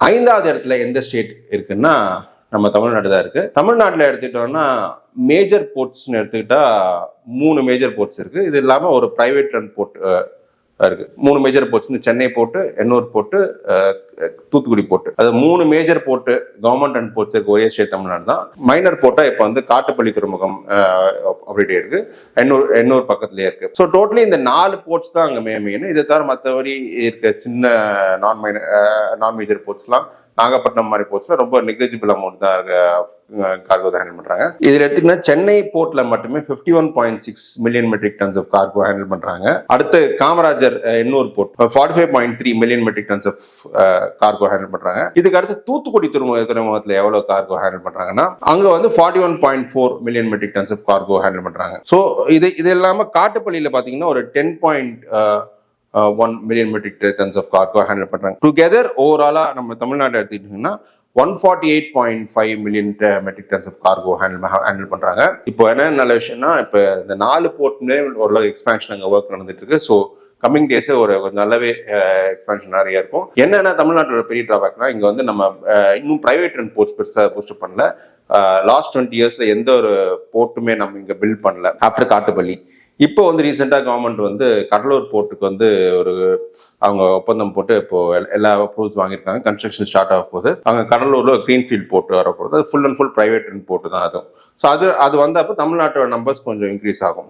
5வது இடத்துல எந்த ஸ்டேட் இருக்குன்னா நம்ம தமிழ்நாடு தான் இருக்கு. தமிழ்நாட்டில் எடுத்துக்கிட்டோம்னா மேஜர் போர்ட்ஸ்ன்னு எடுத்துக்கிட்டா 3 மேஜர் போர்ட்ஸ் இருக்கு. இது இல்லாம ஒரு பிரைவேட் ரன் போர்ட் இருக்கு. 3 major ports, Chennai port, Ennore port, Thoothukudi port. அது 3 major port government run ports இருக்கு. ஒரே ஸ்டேட் தமிழ்நாடு தான். மைனர் போர்ட்டா இப்ப வந்து காட்டுப்பள்ளி துறைமுகம் அப்படியே இருக்கு. எண்ணூர் பக்கத்துலயே இருக்கு. ஸோ டோட்டலி இந்த 4 போர்ட்ஸ் தான் அங்க மெயின். இதை தவிர மற்றபடி இருக்க சின்ன நான் மேஜர் போர்ட்ஸ்லாம் நாகப்பட்டினம் மாதிரி போர்ட்ஸ்ல ரொம்ப நெக்லிஜிபிள் அமௌண்ட் தான் கார்கோ ஹேண்டில் பண்றாங்க. இதுல எடுத்துக்கிட்டா சென்னை போர்ட்ல மட்டுமே 51.6 million metric tons of cargo handle பண்றாங்க. அடுத்து Kamarajar Ennore port 45.3 million metric tons of cargo handle பண்றாங்க. இதுக்கு அடுத்து தூத்துக்குடி துறைமுகத்துல எவ்வளவு கார்கோ ஹேண்டில் பண்றாங்கன்னா அங்க வந்து 41.4 million metric tons of cargo handle பண்றாங்க. ஸோ இது இல்லாம காட்டுப்பள்ளியில பாத்தீங்கன்னா ஒரு 10.1 million metric tons of cargo handle பண்றாங்க. டுகெதர் ஓவராலா நம்ம தமிழ்நாட்டில் எடுத்துக்கிட்டீங்கன்னா 148.5 million metric tons of cargo handle பண்றாங்க. இப்போ என்ன நல்ல விஷயம்னா இப்போ இந்த 4 போர்ட்மே ஓரளவு எக்ஸ்பேன்ஷன் அங்கே ஒர்க் நடந்துட்டு இருக்கு. ஸோ கம்மிங் டேஸ் ஒரு நல்லாவே எக்ஸ்பேன்ஷன் நிறைய இருக்கும். என்னன்னா தமிழ்நாட்டோட பெரிய டிராபேக்னா இங்க வந்து நம்ம இன்னும் பிரைவேட் ரன் போர்ட்ஸ் பெருசா பூஸ்ட் பண்ணல. லாஸ்ட் 20 இயர்ஸ்ல எந்த ஒரு போர்ட்டுமே நம்ம இங்க பில்ட் பண்ணல ஆஃப்டர் காட்டுப்பள்ளி. இப்போ வந்து ரீசெண்டாக கவர்மெண்ட் வந்து கடலூர் போர்ட்டுக்கு வந்து ஒரு அவங்க ஒப்பந்தம் போட்டு இப்போ எல்லா அப்ரூவல்ஸ் வாங்கியிருக்காங்க. கன்ஸ்ட்ரக்ஷன் ஸ்டார்ட் ஆக போகுது. அங்கே கடலூர்ல கிரீன்ஃபீல்ட் போர்ட் வர போகுது. அது full and full private port தான் அதுவும். ஸோ அது வந்தப்போ தமிழ்நாட்டோட நம்பர்ஸ் கொஞ்சம் இன்க்ரீஸ் ஆகும்.